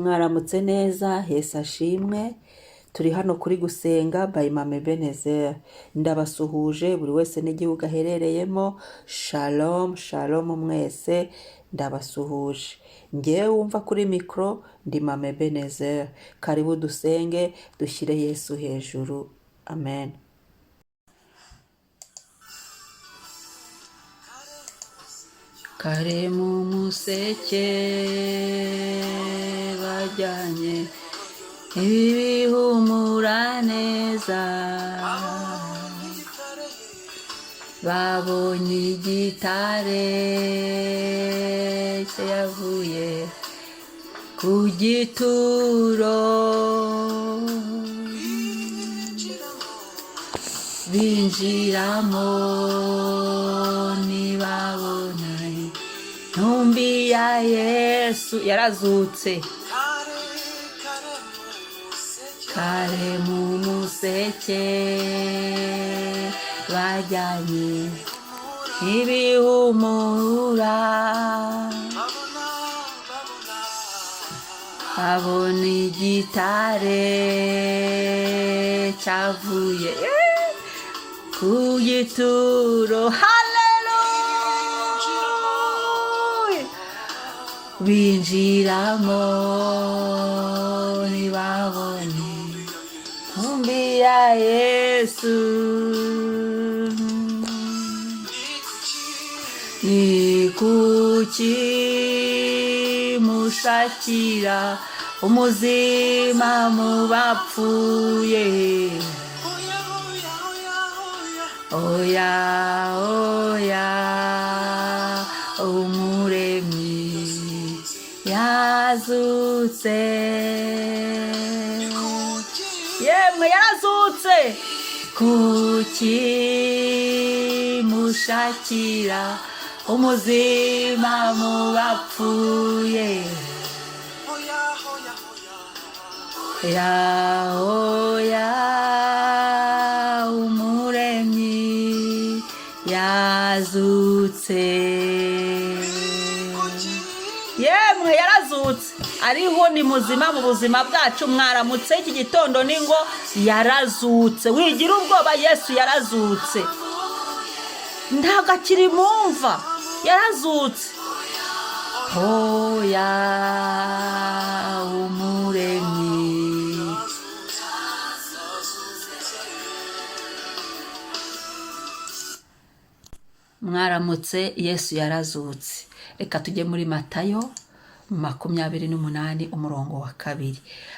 Mwaramutse neza, Yesu ashimwe. Turi hano kuri gusenga by Mama Ebenezer. Ndabasuhuje buri wese n'igihugu aherereyemo. Shalom, shalom mwese. Ndabasuhuje. Ngewe wumva kuri mikro ndi Mama Ebenezer. Karibu dusenge, dushyire Yesu hejuru. Amen. Kare mu museke bajyanye ibihumura neza, babonye igitare cyavuye ku gituro, binjiramo ntibabona intumbi ya Yesu yarazutse. Kare mu museke bajyanye ibihumura, babona igitare cyavuye ku gituro. Binjiramo ntibabone intumbi ya Yesu. Ni kuki mushakira umuzima mu bapfuye? Oya, oya, umuremyi yazutse. Yemwe yarazutse. Kuki mushakira umuzima mu bapfuye? Oya, oya, umuremyi yazutse. Yemwe yarazutse, ariho ni muzima mu buzima bwacu. Mwaramutse iki gitondo ni ngo yarazutse. Wigira ubwoba, Yesu yarazutse, ntabwo akiri mumva, yarazutse. Oya, umuremyi. Mwaramutse, Yesu yarazutse. Reka tujye muri Matayo 28 umurongo wa 2.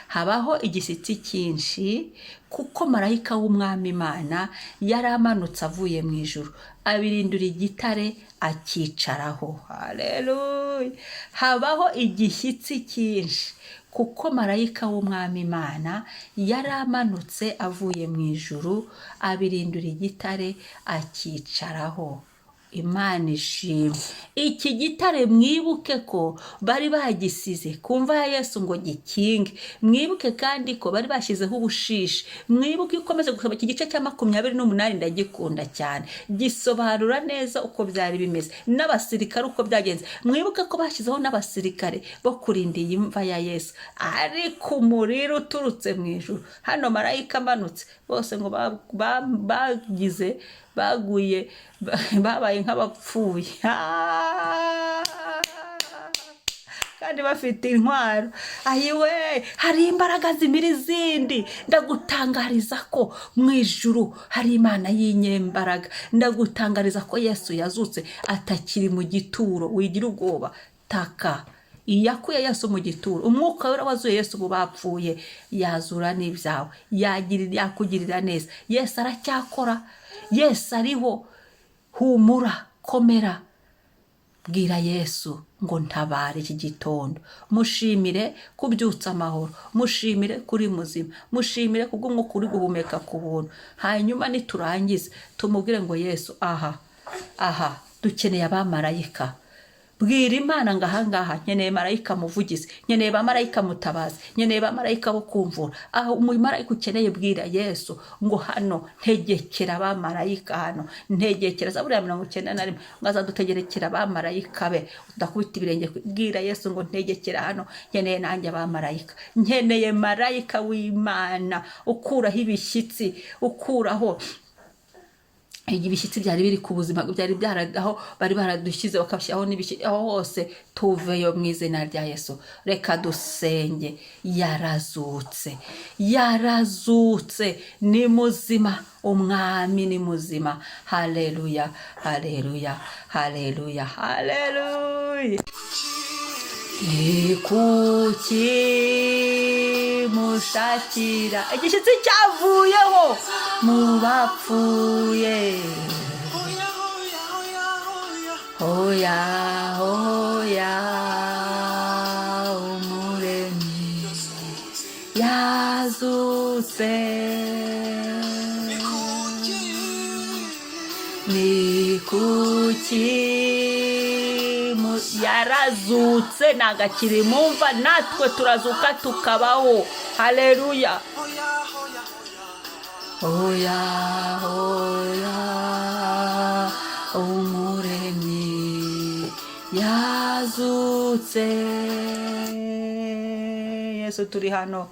Habaho igishyitsi cyinshi kuko marayika w'umwami Imana yari amanutse avuye mu ijuru, abirindura igitare akicaraho. Haleluya. Habaho igishyitsi cyinshi kuko marayika w'umwami Imana yari amanutse avuye mu ijuru, abirindura igitare akicaraho. Imana ishimwe. Iki gitare mwibuke ko bari bagisize kumva ya Yesu ngo gikinge. Mwibuke kandi ko bari bashyizeho ubushishi. Mwibuke ukomeze gusoma iki gice cya 28, ndagikunda cyane. Gisobanura neza uko byari bimeze n'abasirikare uko byagenze. Mwibuke ko bashyizeho n'abasirikare bo kurinda iyi mva ya Yesu, ariko umuriro uturutse mu ijuru. Hano marayika amanutse, bose ngo bagize baguye, babaye nk'abapfuye kandi bafite intwaro. Ayiwe, hari imbaraga zimira izindi. Ndagutangariza ko mu ijuru hari Imana y'inyembaraga. Ndagutangariza ko Yesu yazutse, atakiri mu gituro. Wigira ubwoba, taka. Iyakuye Yesu mu gituro, umwuka wera wazuye Yesu mu bapfuye, yazura n'ibyawe, yakugirira neza. Yesu aracyakora, Yesu ariho. Humura, komera, bwira Yesu ngo ntabare iki gitondo. Mushimire kubyutsa amahoro, mushimire kuri muzima, mushimire kubw'umwuka uri guhumeka ku buntu. Hanyuma niturangize tumubwire ngo Yesu, aha dukeneye abamarayika bwira Imana ngo ahangaha nkeneye marayika muvugizi, nkeneye bamarayika mutabazi, nkeneye bamarayika bo kumvura. Aho umumarayika ukeneye bwira Yesu ngo hano ntegekera abamarayika, hano ntegekera. Zaburi ya 91 ngo azadutegerekera abamarayika be, udakubita ibirenge. Bwira Yesu ngo ntegekera hano, nkeneye nanjye abamarayika, nkeneye marayika w'Imana ukuraho ibishyitsi, ukuraho ibishyitsi byari biri ku buzima, byari byaragaho bari baradushyize bakabishyiraho n'ibishyitsi aho hose. Tuveyo mu izina rya Yesu. Reka dusenge. Yarazutse, yarazutse, ni muzima, umwami ni muzima. Haleluya, haleluya, haleluya, haleluya. Ni kuki mushakira igishyitsi cyavuyeho mu bapfuye? Hoya, hoya, umuremyi yazutse. Ni kuki yarazutse, nagakiri mumva, natwe turazuka tukabaho. Haleluya. Hoya, hoya, umuremyi yazutse. Yesu turi hano,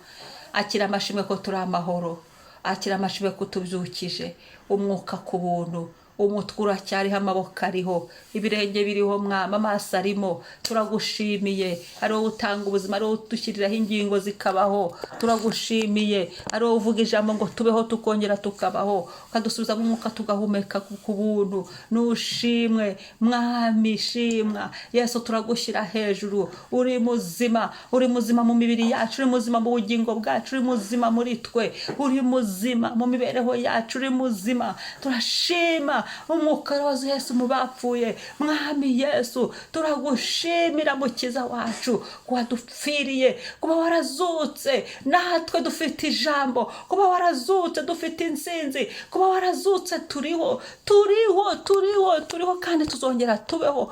akira amashimwe ko turi amahoro, akira amashimwe ko tubyukije, umwuka ku buntu, umutwe uracyariho, amaboko ariho, ibirenge biriho mwama, amaso arimo. Turagushimiye, ari wowe utanga ubuzima, ari wowe udushyiriraho ingingo zikabaho. Turagushimiye, ari wowe uvuga ijambo ngo tubeho tukongera tukabaho, ukadusubiza mu mwuka tugahumeka ku buntu. Nushimwe mwami, shimwa Yesu, turagushyira hejuru. Uri muzima, uri muzima mu mibiri yacu, uri muzima mu bugingo bwacu, uri muzima muri twe, uri muzima mu mibereho yacu, uri muzima. Turashima umwuka roza Yesu mu bapfuye. Mwami Yesu, turagushimira mukiza wacu, kuba dupfiriye, kuba warazutse, natwe dufite ijambo, kuba warazutse dufite insinzi, kuba warazutse turiho, turiho, turiho, turiho, kandi tuzongera tubeho.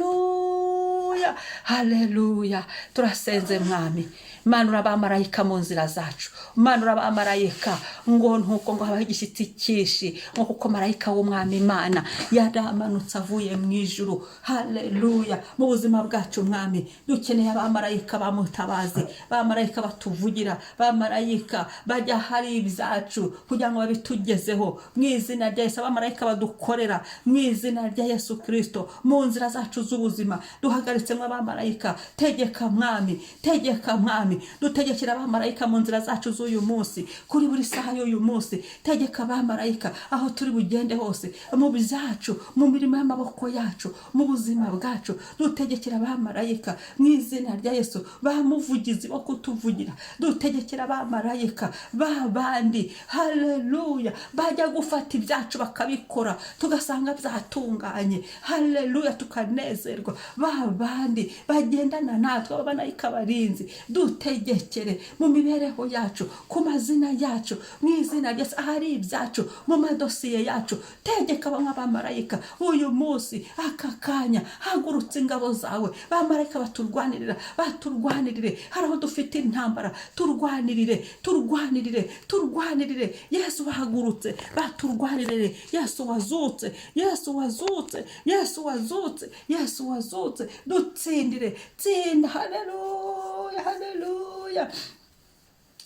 Haleluya, haleluya. Turasenze mwami, manura abamarayika mu nzira zacu, manura abamarayika ngo ntuko ngo habaho igishyitsi cyinshi, ngo kuko marayika w'umwami Imana yaramanutse avuye mu ijuru. Haleluya. Mu buzima bwacu mwami, dukeneye abamarayika bamutabazi, abamarayika batuvugira, abamarayika bajya hari ibyacu kugira ngo babitugezeho. Mu izina rya Yesu, abamarayika badukorera mu izina rya Yesu Kristo. Mu nzira zacu z'ubuzima duhagaritsemo abamarayika. Tegeka mwami, tegeka mwami, dutegekera abamarayika mu nzira zacu z'uyu munsi, kuri buri saha y'uyu munsi. Tegeka abamarayika aho turi bugende hose, mu byacu, mu mirimo y'amaboko yacu, mu buzima bwacu. Dutegekera abamarayika mu izina rya Yesu, bamuvugizi bo kutuvugira. Dutegekera abamarayika babandi, haleluya, bajya gufata ibyacu bakabikora tugasanga byatunganye. Haleluya, tukanezerwa. Babandi bagendana natwe, abamarayika barinzi. Dutegekere mu mibereho yacu, ku mazina yacu, mu izina rya Yesu, ahari ibyacu, mu madosiye yacu. Tegeka abamarayika uyu munsi, aka kanya, hagurutse ingabo zawe, abamarayika baturwanirira, baturwanirire. Haraho dufite intambara, turwanirire, turwanirire, turwanirire. Yesu bahagurutse, baturwanirire. Yesu wazutse, Yesu wazutse, Yesu wazutse, Yesu wazutse. Dutsindire, tsinda. Haleluya, haleluya.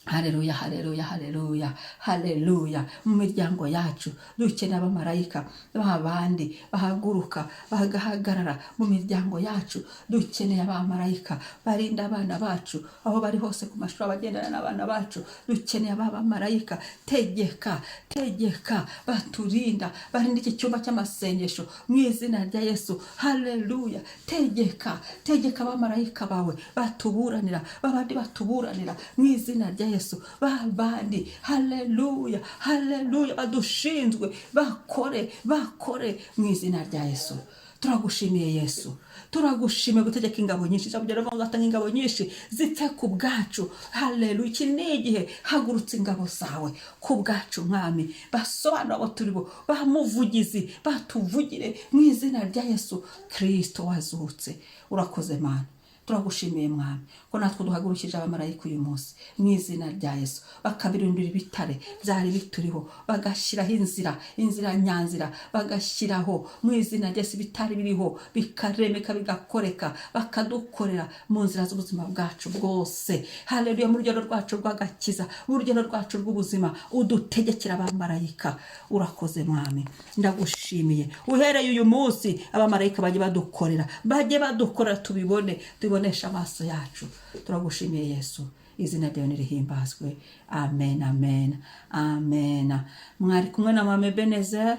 Haleluya, haleluya, haleluya, haleluya. Mu miryango yacu dukeneye abamarayika babandi bahaguruka bagahagarara. Mu miryango yacu dukeneye abamarayika barinda abana bacu aho bari hose, ku mashuri abagendana n'abana bacu. Dukeneye abamarayika. Tegeka, tegeka, baturinda, barinda iki cyumba cy'amasengesho mu izina rya Yesu. Haleluya. Tegeka, tegeka abamarayika bawe batuburanira, babandi batuburanira mu izina rya Yesu. Babandi, haleluya, haleluya, badushinzwe, bakore, bakore mu izina rya Yesu. turagushimiye Yesu, turagushimiye gutegeka ingabo nyinshi, ijambo ryawe uzatanga ingabo nyinshi zipfe ku bwacu. Haleluya, iki ni igihe, hagurutse ingabo zawe ku bwacu mwami, basobanura abo turi bo, bamuvugizi, batuvugire mu izina rya Yesu Kristo wazutse. Urakoze Mana, turagushimiye mwami ko natwe duhagurukije abamarayika uyu munsi mu izina rya Yesu, bakabirindura ibitare byari bituriho, bagashyiraho inzira nyanzira, bagashyiraho mu izina rya Yesu bitari biriho, bikaremeka bigakoreka, bakadukorera mu nzira z'ubuzima bwacu bwose. Haleluya, mu rugendo rwacu rw'agakiza, mu rugendo rwacu rw'ubuzima, udutegekera abamarayika. Urakoze mwami, ndagushimiye. Uhereye uyu munsi abamarayika bajye badukorera, tubibonesha amaso yacu. Turagushimiye Yesu, izina ryawe nirihimbazwe. Amen, amen, amen. Mwari kumwe na Mama Ebenezer.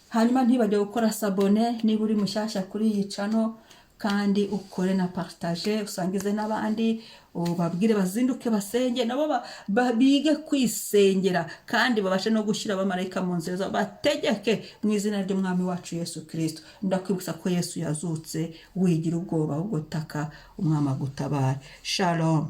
Hanyuma ntibajye gukora sabone niba uri mushyashya kuri iyi channel, kandi ukore na partage, usangize n'abandi, ubabwire bazinduke basenge nabo bige kwisengera, kandi babashe no gushyira abamarayika mu nzira zabo, bategeke mu izina ry'umwami wacu Yesu Kristo. Ndakwibutsa ko Yesu yazutse, wigira ubwoba ahubwo taka umwami agutabare. Shalom.